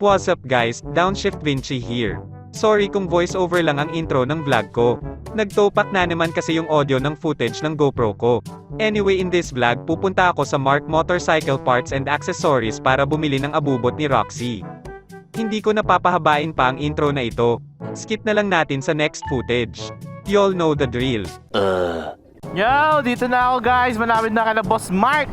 What's up guys, DownShiftVinci here. Sorry kung voiceover lang ang intro ng vlog ko. Nagtopak na naman kasi yung audio ng footage ng GoPro ko. Anyway, in this vlog pupunta ako sa Marc Motorcycle Parts and Accessories para bumili ng abubot ni Roxy. Hindi ko napapahabain pa ang intro na ito. Skip na lang natin sa next footage. You all know the drill. Yo, dito na ako guys, malapit na kay Boss Marc.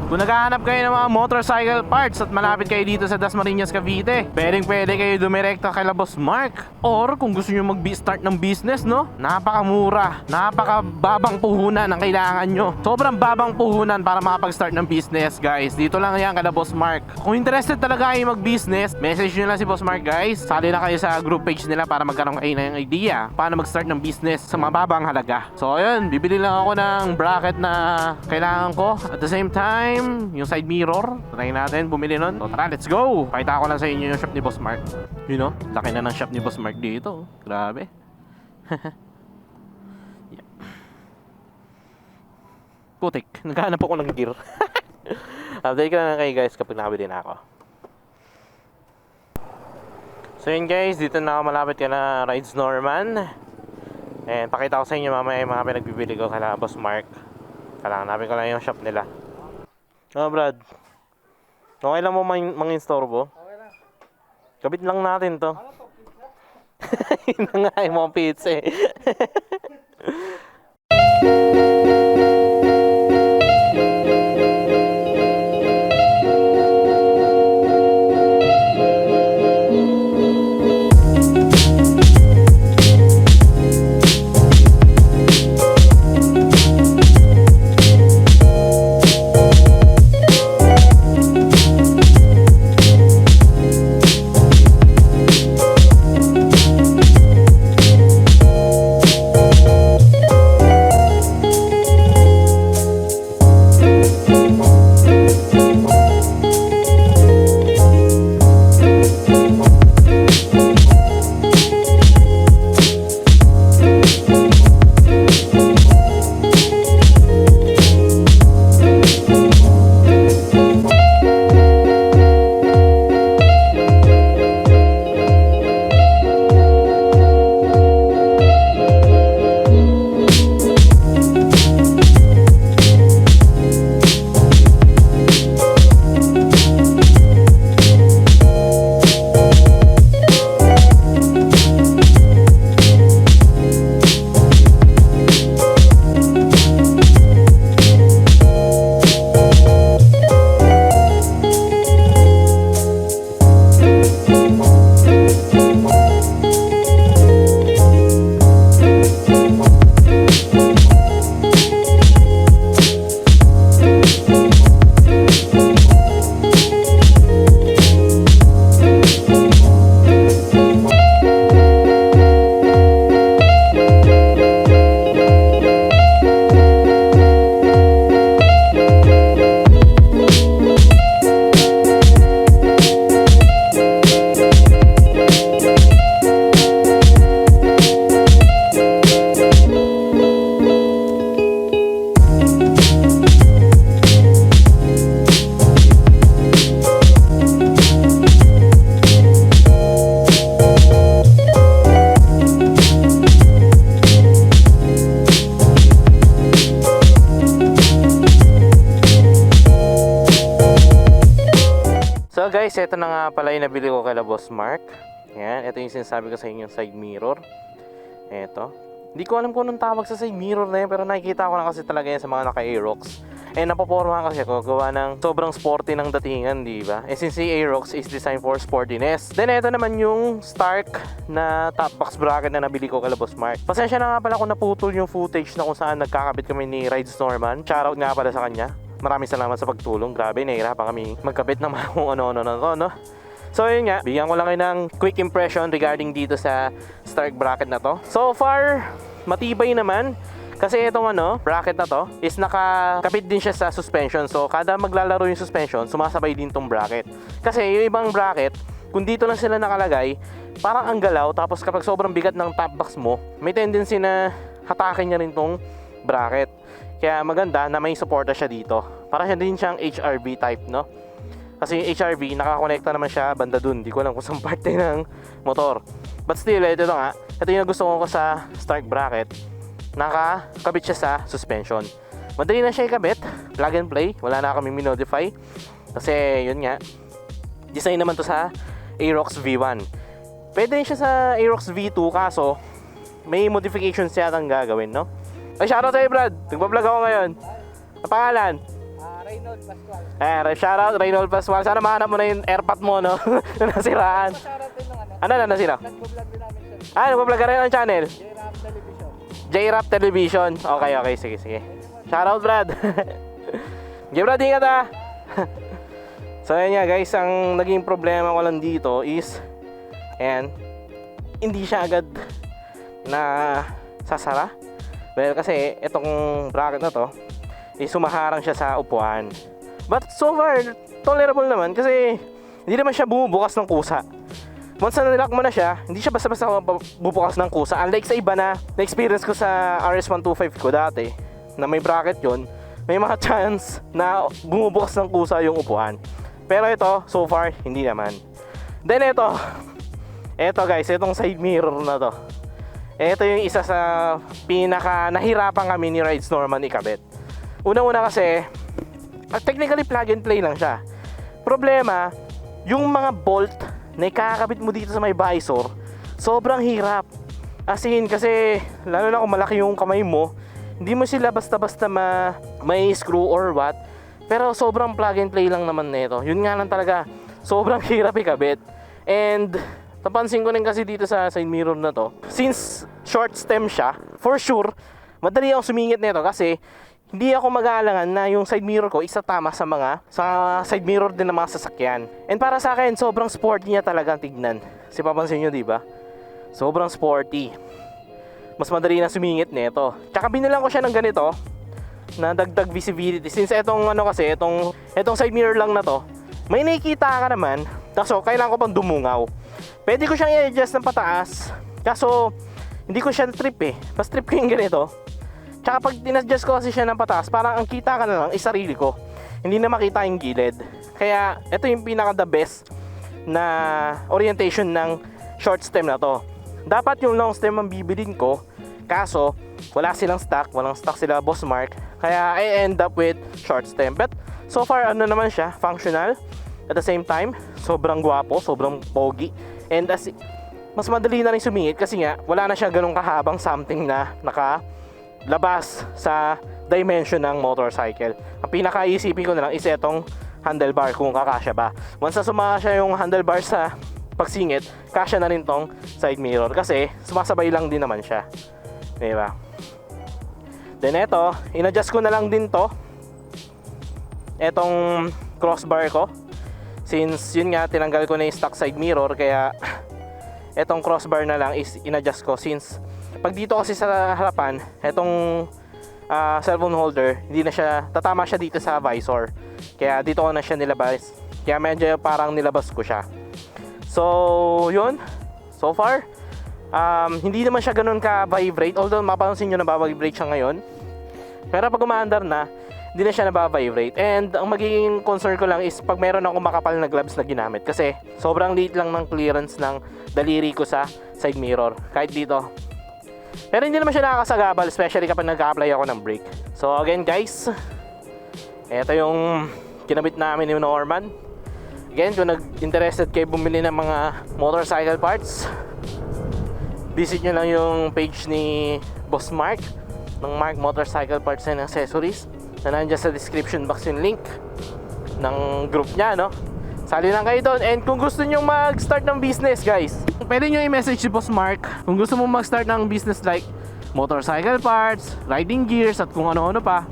Kung naghahanap kayo ng mga motorcycle parts at malapit kayo dito sa Dasmariñas, Cavite, pwede kayo dumirekta kay Boss Marc. Or kung gusto nyo mag-start ng business, no? Napakamura, napakababang puhunan ang kailangan nyo. Sobrang babang puhunan para makapag-start ng business, guys. Dito lang yan kay Boss Marc. Kung interested talaga kayo mag-business, message nyo lang si Boss Marc, guys. Sali na kayo sa group page nila para magkaroon kayo ng idea paano mag-start ng business sa mababang halaga. So ayun, bibili lang ako ng bracket na kailangan ko. At the same time, yung side mirror, try natin bumili nun. So tara, let's go! Pakita ko lang sa inyo yung shop ni Boss Marc. You know, laki na ng shop ni Boss Marc dito. Grabe. Yeah. Putik, naghahanap ako ng gear. Update ko na kayo guys kapag nakabili na ako. So yun guys, dito na ako malapit ka na Rides Norman. And pakita ko sa inyo mamaya yung mga pinagbibili ko kala Boss Marc. Kailangan namin ko lang yung shop nila. Brad, okay lang mo mang-instorbo? Okay lang. Kabit lang natin to. Ano to, pizza? Yun na nga yung mga pizza eh. So guys, ito na nga pala yung nabili ko kay Boss Marc. Yan, ito yung sinasabi ko sa inyo, side mirror. Ito. Hindi ko alam kung anong tawag sa side mirror na yun, pero nakikita ko na kasi talaga yan sa mga naka-Aerox. Napaporma kasi ako gawa ng sobrang sporty ng datingan, di ba? Since si Aerox is designed for sportiness. Then ito naman yung Stark na top box bracket na nabili ko kay Boss Marc. Pasensya na nga pala kung naputol yung footage na kung saan nagkakabit kami ni Rides Norman. Shoutout nga pala sa kanya. Maraming salamat sa pagtulong. Grabe, nahihirapan kami magkabit ng mga kung ano-ano na to, no? So yun nga, bigyan ko lang kayo ng quick impression regarding dito sa Stark bracket na to. So far, matibay naman. Kasi itong bracket na to is nakakabit din siya sa suspension. So kada maglalaro yung suspension, sumasabay din tong bracket. Kasi yung ibang bracket, kung dito lang sila nakalagay, parang ang galaw. Tapos kapag sobrang bigat ng top box mo, may tendency na hatakin niya rin tong bracket. Kaya maganda na may suporta siya dito. Para siya din siyang HRV type, no? Kasi yung HRV, nakakonekta naman siya banda dun. Di ko alam kung saan parte ng motor. But still, ito nga. Ito yung gusto ko sa start bracket. Nakakabit siya sa suspension. Madali na siya ikabit. Plug and play. Wala na kami minodify. Kasi yun nga. Design naman to sa Aerox V1. Pwede rin siya sa Aerox V2. Kaso, may modifications siya ang gagawin, no? Ay, shoutout sa'yo, Brad. Nagbablog ako ngayon. Ang pangalan? Reynold Pascual. Shoutout, Reynold Pascual. Sana mahanap mo na yung airpot mo, no? Na nasiraan. Shoutout din ng Ano na nasira? nagbablog din namin siya. Nagbablog ka rin ang channel? J-Rap Television. J-Rap Television. Okay, sige. Shoutout, Brad. Okay, Brad, ingat ah. So, yun nga guys, ang naging problema ko lang dito is, ayan, hindi siya agad na sasara. Well, kasi itong bracket na to, sumaharang siya sa upuan. But so far, tolerable naman kasi hindi naman siya bumubukas ng kusa. Once na nilock mo na siya, hindi siya basta-basta bubukas ng kusa. Unlike sa iba na na-experience ko sa RS125 ko dati, na may bracket yon, may mga chance na bumubukas ng kusa yung upuan. Pero ito, so far, hindi naman. Then ito guys, itong side mirror na to. Ito yung isa sa pinaka nahirapan kami ni Rides Norman ikabit. Una-una kasi, technically plug and play lang siya. Problema, yung mga bolt na ikakabit mo dito sa may visor, sobrang hirap. As in, kasi lalo na kung malaki yung kamay mo, hindi mo sila basta-basta may screw or what. Pero sobrang plug and play lang naman nito. Yun nga lang talaga, sobrang hirap ikabit. And napansin ko rin kasi dito sa side mirror na to, since short stem siya, for sure, madali ako sumingit nito kasi hindi ako mag-aalangan na yung side mirror ko isa tama sa side mirror din ng mga sasakyan. And para sa akin, sobrang sporty niya talaga tignan. Kasi papansin nyo, diba? Sobrang sporty. Mas madali na sumingit nito. Tsaka binilang ko siya ng ganito na dagdag visibility. Since itong side mirror lang na to, may nakikita ka naman, kaso kailangan ko pang dumungaw. Pwede ko siyang i-adjust ng pataas, kaso hindi ko siya trip eh. Mas trip ko yung ganito. Tsaka pag in-adjust ko kasi siya ng pataas, parang ang kita ka na lang is sarili ko. Hindi na makita yung gilid. Kaya ito yung pinaka the best na orientation ng short stem na to. Dapat yung long stem ang bibilin ko, kaso wala silang stock, walang stock sila Boss Marc. Kaya I end up with short stem. But so far ano naman siya, functional. At the same time, sobrang gwapo, sobrang pogi. And mas madali na rin sumingit kasi nga wala na siya ganung kahabang something na nakalabas sa dimension ng motorcycle. Ang pinaka-iisipin ko na lang is itong handlebar kung kakasya ba. Once na sumakasya yung handlebar sa pagsingit, kasya na rin tong side mirror kasi sumasabay lang din naman siya. Diba? Then eto, in-adjust ko na lang din to, etong crossbar ko. Since yun nga, tinanggal ko na yung stock side mirror, kaya etong crossbar na lang is in-adjust ko. Since pag dito kasi sa harapan, etong cellphone holder, hindi na siya, tatama siya dito sa visor. Kaya dito ko na siya nilabas. Kaya medyo parang nilabas ko siya. So, yun. So far, hindi naman siya ganun ka-vibrate. Although, mapapansin nyo na ba-vibrate siya ngayon. Pero pag umaandar na, hindi na siya nababibrate. And ang magiging concern ko lang is pag meron akong makapal na gloves na ginamit. Kasi sobrang liit lang ng clearance ng daliri ko sa side mirror. Kahit dito. Pero hindi naman siya nakakasagabal, especially kapag nag-apply ako ng brake. So again guys, ito yung kinabit namin ni Norman. Again, kung nag-interested kayo bumili ng mga motorcycle parts, visit nyo lang yung page ni Boss Marc ng Marc Motorcycle Parts and Accessories na nandiyan sa description box yung link ng group niya, no? Sali lang kayo doon. And kung gusto nyo mag-start ng business, guys, pwede nyo i-message si Boss Marc kung gusto mo mag-start ng business like motorcycle parts, riding gears, at kung ano-ano pa.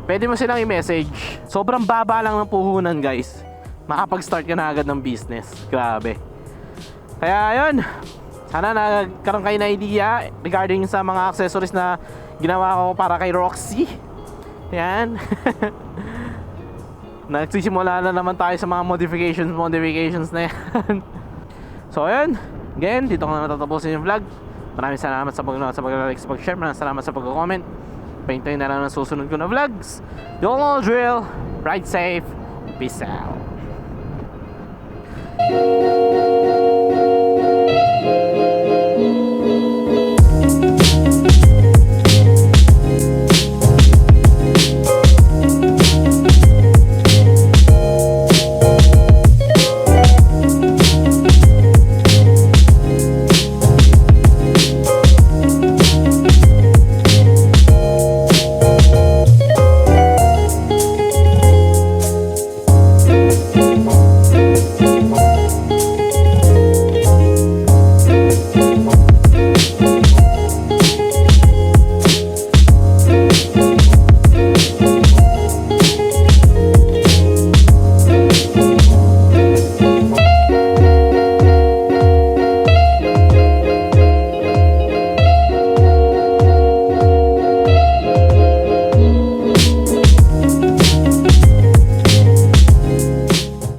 Pwede mo silang i-message. Sobrang baba lang ng puhunan, guys. Makapag-start ka na agad ng business. Grabe. Kaya yun, sana nagkaroon kayo na idea regarding sa mga accessories na ginawa ko para kay Roxy. Yan. Nagsisimula na naman tayo sa mga modifications na yan. So ayun, again, dito ko na matatapusin yung vlog. Maraming salamat sa pag-like, sa pag-share. Maraming salamat sa pag-comment. Pahintayin na lang ng susunod ko na vlogs. Don't all drill. Ride safe. Peace out.